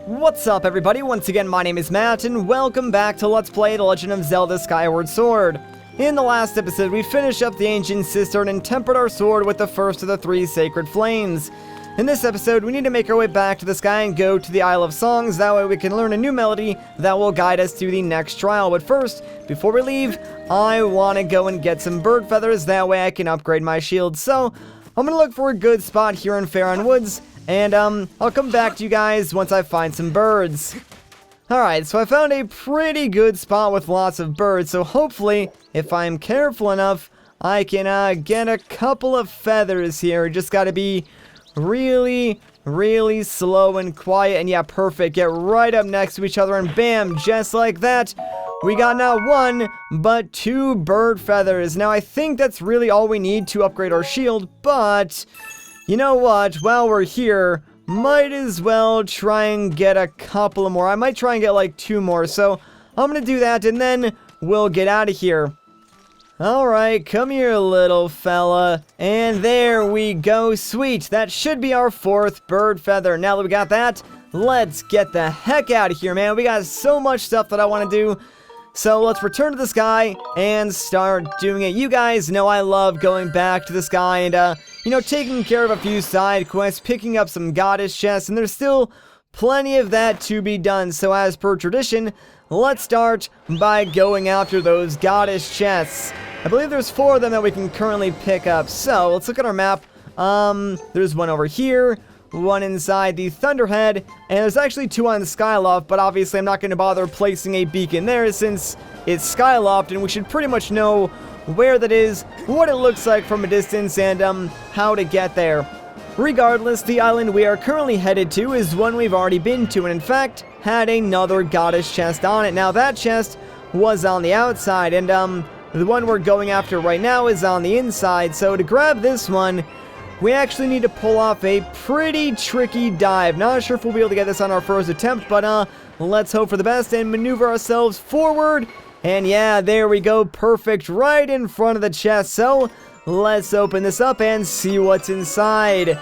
What's up everybody, once again my name is Matt and welcome back to Let's Play The Legend of Zelda Skyward Sword. In the last episode we finished up the ancient cistern and tempered our sword with the first of the 3 sacred flames. In this episode we need to make our way back to the sky and go to the Isle of Songs, that way we can learn a new melody that will guide us to the next trial. But first, before we leave, I want to go and get some bird feathers, that way I can upgrade my shield. So, I'm going to look for a good spot here in Faron Woods. And, I'll come back to you guys once I find some birds. Alright, so I found a pretty good spot with lots of birds, so hopefully, if I'm careful enough, I can, get a couple of feathers here. Just gotta be really slow and quiet, and yeah, perfect. Get right up next to each other, and bam, just like that, we got not 1, but 2 bird feathers. Now, I think that's really all we need to upgrade our shield, but you know what? While we're here, might as well try and get a couple more. I might try and get like 2 more. So I'm going to do that and then we'll get out of here. Alright, come here little fella. And there we go. Sweet. That should be our 4th bird feather. Now that we got that, let's get the heck out of here, man. We got so much stuff that I want to do. So let's return to the sky and start doing it. You guys know I love going back to the sky and, you know, taking care of a few side quests, picking up some goddess chests, and there's still plenty of that to be done. So as per tradition, let's start by going after those goddess chests. I believe there's 4 of them that we can currently pick up. So let's look at our map. There's one over here, 1 inside the Thunderhead, and there's actually 2 on the Skyloft, but obviously I'm not going to bother placing a beacon there since it's Skyloft, and we should pretty much know where that is, what it looks like from a distance, and how to get there. Regardless, the island we are currently headed to is one we've already been to, and in fact, had another goddess chest on it. Now, that chest was on the outside, and the one we're going after right now is on the inside, so to grab this one, we actually need to pull off a pretty tricky dive. Not sure if we'll be able to get this on our first attempt, but let's hope for the best and maneuver ourselves forward. And yeah, there we go, perfect, right in front of the chest. So let's open this up and see what's inside.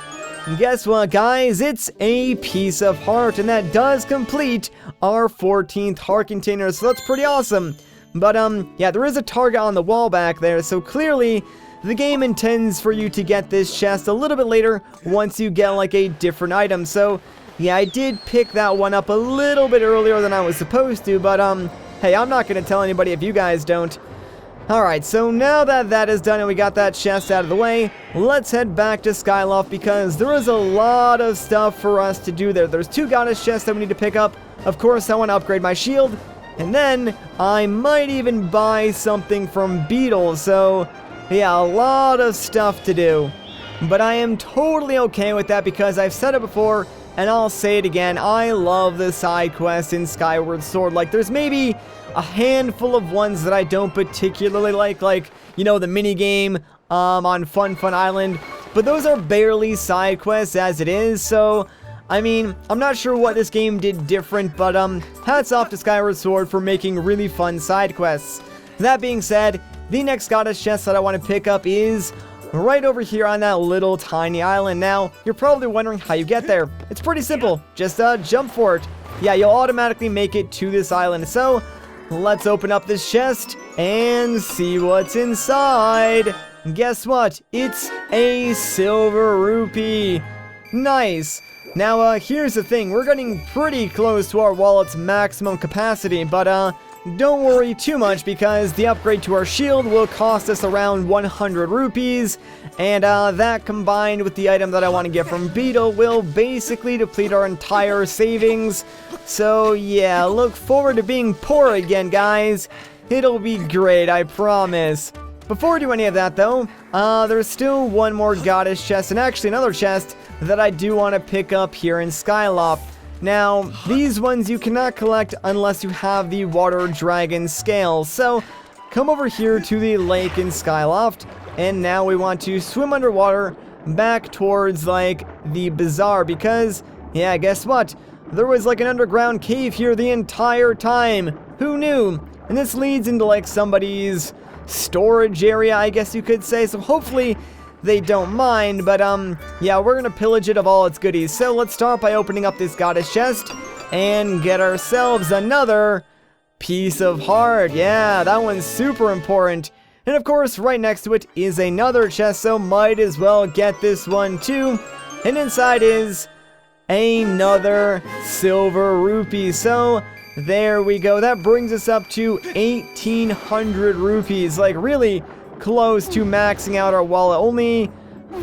And guess what, guys? It's a piece of heart, and that does complete our 14th heart container, so that's pretty awesome. But yeah, there is a target on the wall back there, so clearly the game intends for you to get this chest a little bit later once you get like a different item. So yeah, I did pick that one up a little bit earlier than I was supposed to, but hey, I'm not going to tell anybody if you guys don't. Alright, so now that that is done and we got that chest out of the way, let's head back to Skyloft because there is a lot of stuff for us to do there. There's 2 goddess chests that we need to pick up. Of course, I want to upgrade my shield, and then I might even buy something from Beetle, so yeah, a lot of stuff to do. But I am totally okay with that because I've said it before, and I'll say it again, I love the side quests in Skyward Sword. Like, there's maybe a handful of ones that I don't particularly like, you know, the minigame on Fun Island. But those are barely side quests as it is, so I mean, I'm not sure what this game did different, but hats off to Skyward Sword for making really fun side quests. That being said, the next goddess chest that I want to pick up is right over here on that little tiny island. Now, you're probably wondering how you get there. It's pretty simple. Just jump for it. Yeah, you'll automatically make it to this island. So, let's open up this chest and see what's inside. Guess what? It's a silver rupee. Nice. Now, here's the thing. We're getting pretty close to our wallet's maximum capacity, but don't worry too much because the upgrade to our shield will cost us around 100 rupees, and that combined with the item that I want to get from Beetle will basically deplete our entire savings. So yeah, look forward to being poor again, guys. It'll be great, I promise. Before we do any of that though, there's still one more goddess chest, and actually another chest that I do want to pick up here in Skyloft. Now, these ones you cannot collect unless you have the water dragon scale. So, come over here to the lake in Skyloft, and now we want to swim underwater back towards, like, the bazaar, because, yeah, guess what? There was, like, an underground cave here the entire time. Who knew? And this leads into, like, somebody's storage area, I guess you could say, so hopefully they don't mind, but yeah, we're gonna pillage it of all its goodies. So let's start by opening up this goddess chest, and get ourselves another piece of heart. Yeah, that one's super important. And of course, right next to it is another chest, so might as well get this one too. And inside is another silver rupee. So there we go. That brings us up to 1,800 rupees. Like really close to maxing out our wallet. Only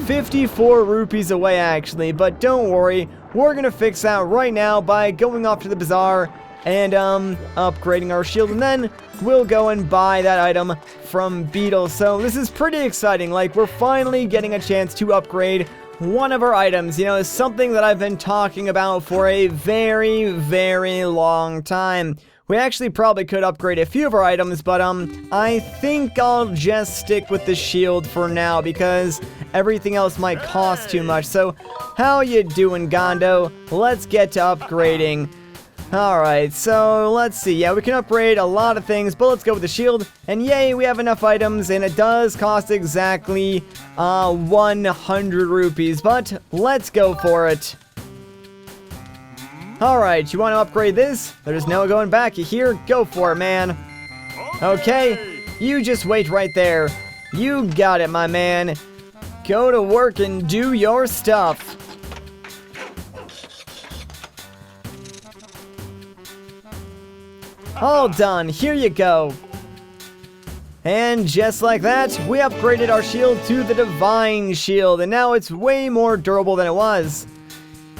54 rupees away actually. But don't worry, we're gonna fix that right now by going off to the bazaar and upgrading our shield, and then we'll go and buy that item from Beetle. So this is pretty exciting. Like, we're finally getting a chance to upgrade one of our items. You know, it's something that I've been talking about for a very, very long time. We actually probably could upgrade a few of our items, but I think I'll just stick with the shield for now because everything else might cost too much. So how you doing, Gondo? Let's get to upgrading. Alright, so let's see. Yeah, we can upgrade a lot of things, but let's go with the shield. And yay, we have enough items, and it does cost exactly 100 rupees, but let's go for it. Alright, you want to upgrade this? There's no going back. You hear? Go for it, man. Okay, you just wait right there. You got it, my man. Go to work and do your stuff. All done, here you go. And just like that, we upgraded our shield to the Divine Shield, and now it's way more durable than it was.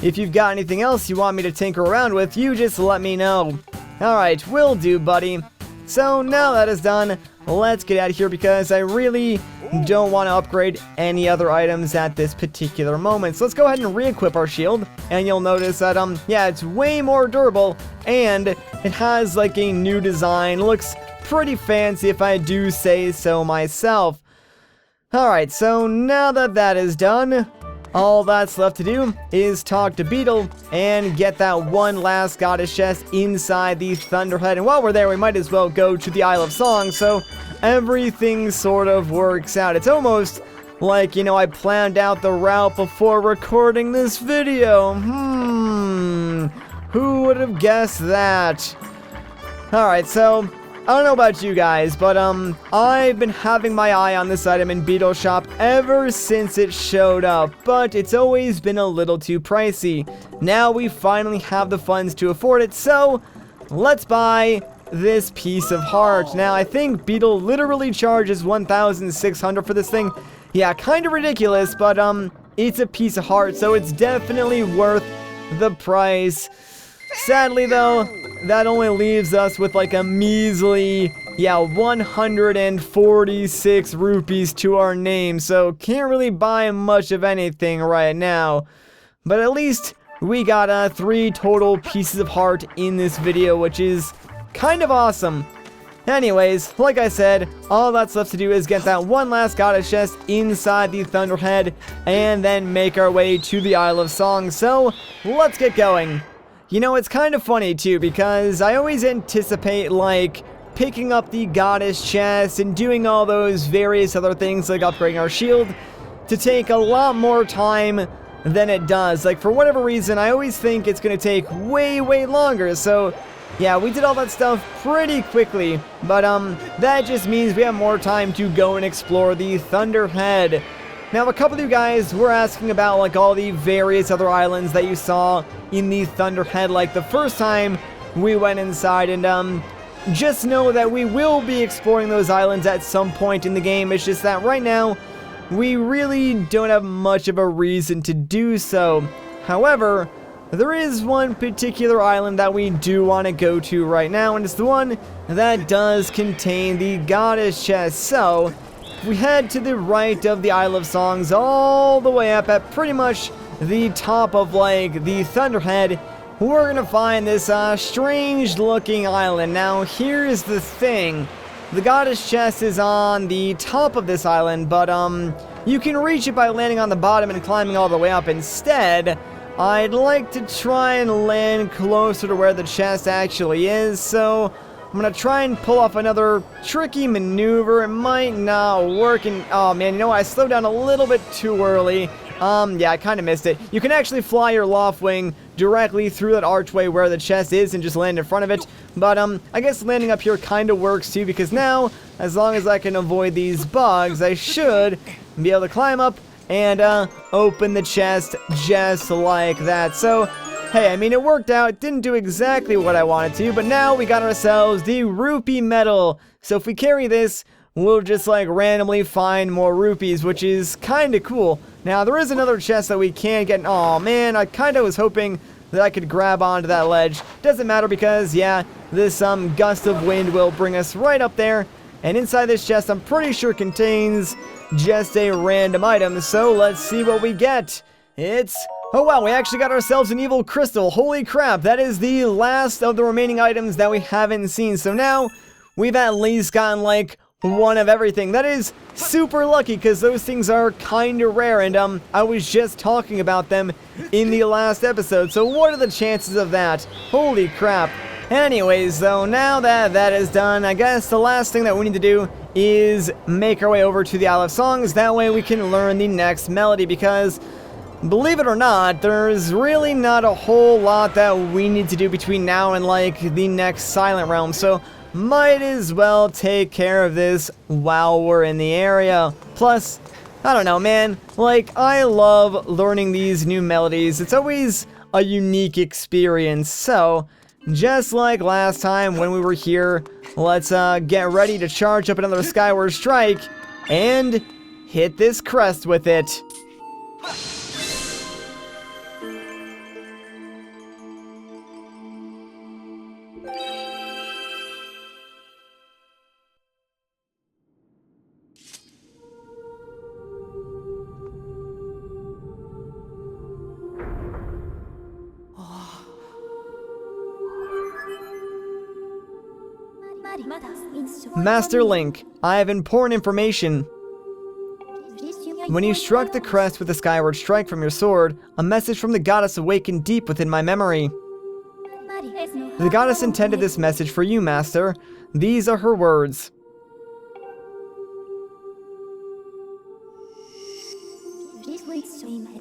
If you've got anything else you want me to tinker around with, you just let me know. Alright, will do, buddy. So now that is done, let's get out of here because I really don't want to upgrade any other items at this particular moment. So let's go ahead and re-equip our shield, and you'll notice that, yeah, it's way more durable, and it has like a new design. Looks pretty fancy if I do say so myself. Alright, so now that that is done, all that's left to do is talk to Beetle and get that one last goddess chest inside the Thunderhead. And while we're there, we might as well go to the Isle of Song, so everything sort of works out. It's almost like, you know, I planned out the route before recording this video. Who would have guessed that? Alright, so I don't know about you guys, but I've been having my eye on this item in Beto Shop ever since it showed up, but it's always been a little too pricey. Now we finally have the funds to afford it, so let's buy this piece of heart. Now I think Beetle literally charges 1,600 for this thing. Yeah, kind of ridiculous, but it's a piece of heart, so it's definitely worth the price. Sadly though, that only leaves us with like a measly, 146 rupees to our name, so can't really buy much of anything right now. But at least we got 3 total pieces of heart in this video, which is kind of awesome. Anyways, like I said, all that's left to do is get that one last goddess chest inside the Thunderhead, and then make our way to the Isle of Song, so let's get going. You know, it's kind of funny too, because I always anticipate, like, picking up the goddess chest and doing all those various other things, like upgrading our shield, to take a lot more time than it does. Like, for whatever reason, I always think it's going to take way, way longer, so yeah, we did all that stuff pretty quickly, but that just means we have more time to go and explore the Thunderhead. Now, a couple of you guys were asking about, like, all the various other islands that you saw in the Thunderhead, like, the first time we went inside, and, just know that we will be exploring those islands at some point in the game. It's just that right now, we really don't have much of a reason to do so. However, there is one particular island that we do want to go to right now, and it's the one that does contain the goddess chest. So we head to the right of the Isle of Songs, all the way up at pretty much the top of, like, the Thunderhead. We're gonna find this strange looking island. Now here's the thing, the goddess chest is on the top of this island, but you can reach it by landing on the bottom and climbing all the way up. Instead, I'd like to try and land closer to where the chest actually is, so I'm gonna try and pull off another tricky maneuver. It might not work, and oh man, you know what, I slowed down a little bit too early, Yeah, I kind of missed it. You can actually fly your loft wing directly through that archway where the chest is and just land in front of it. But, I guess landing up here kind of works too, because now, as long as I can avoid these bugs, I should be able to climb up and, open the chest just like that. So, hey, I mean, it worked out. It didn't do exactly what I wanted to, but now we got ourselves the rupee medal. So if we carry this, we'll just, like, randomly find more rupees, which is kind of cool. Now, there is another chest that we can get. Aw, man, I kind of was hoping that I could grab onto that ledge. Doesn't matter because, yeah, this, gust of wind will bring us right up there. And inside this chest, I'm pretty sure contains just a random item. So let's see what we get. Oh wow, we actually got ourselves an evil crystal. Holy crap, that is the last of the remaining items that we haven't seen. So now, we've at least gotten, like, one of everything. That is super lucky, because those things are kind of rare, and, I was just talking about them in the last episode. So what are the chances of that? Holy crap. Anyways, though, now that that is done, I guess the last thing that we need to do is make our way over to the Isle of Songs. That way we can learn the next melody, because believe it or not, there's really not a whole lot that we need to do between now and, like, the next Silent Realm, so might as well take care of this while we're in the area. Plus, I don't know, man, like, I love learning these new melodies. It's always a unique experience, so just like last time when we were here, let's get ready to charge up another Skyward Strike and hit this crest with it. Master Link, I have important information. When you struck the crest with a Skyward Strike from your sword, a message from the goddess awakened deep within my memory. The goddess intended this message for you, Master. These are her words.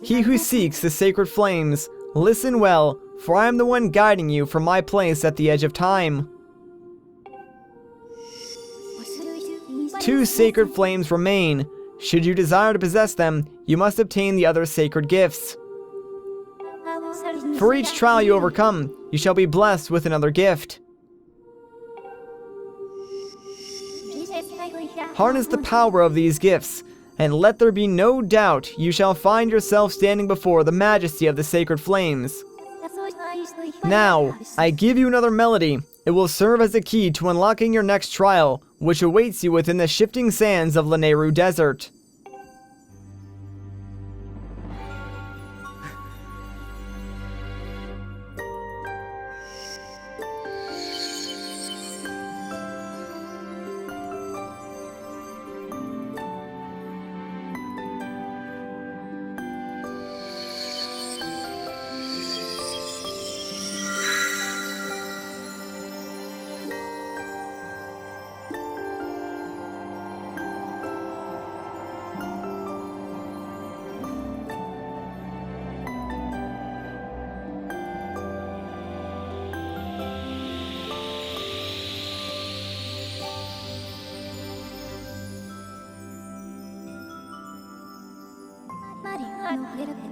He who seeks the sacred flames, listen well, for I am the one guiding you from my place at the edge of time. 2 sacred flames remain. Should you desire to possess them, you must obtain the other sacred gifts. For each trial you overcome, you shall be blessed with another gift. Harness the power of these gifts, and let there be no doubt you shall find yourself standing before the majesty of the sacred flames. Now, I give you another melody. It will serve as a key to unlocking your next trial, which awaits you within the shifting sands of the Nayru Desert.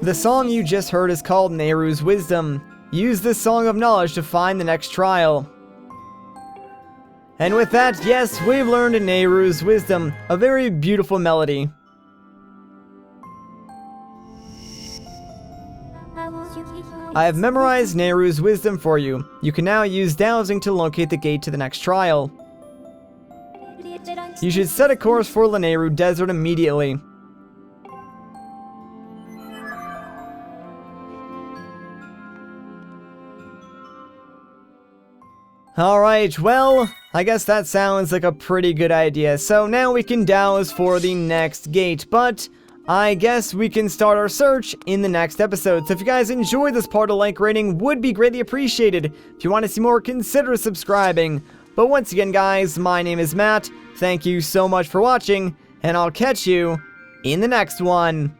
The song you just heard is called Nayrus Wisdom. Use this song of knowledge to find the next trial. And with that, yes, we've learned Nayrus Wisdom, a very beautiful melody. I have memorized Nayrus Wisdom for you. You can now use dowsing to locate the gate to the next trial. You should set a course for the Nayru Desert immediately. Alright, well, I guess that sounds like a pretty good idea. So now we can douse for the next gate, but I guess we can start our search in the next episode. So if you guys enjoyed this part, a like rating would be greatly appreciated. If you want to see more, consider subscribing. But once again, guys, my name is Matt. Thank you so much for watching, and I'll catch you in the next one.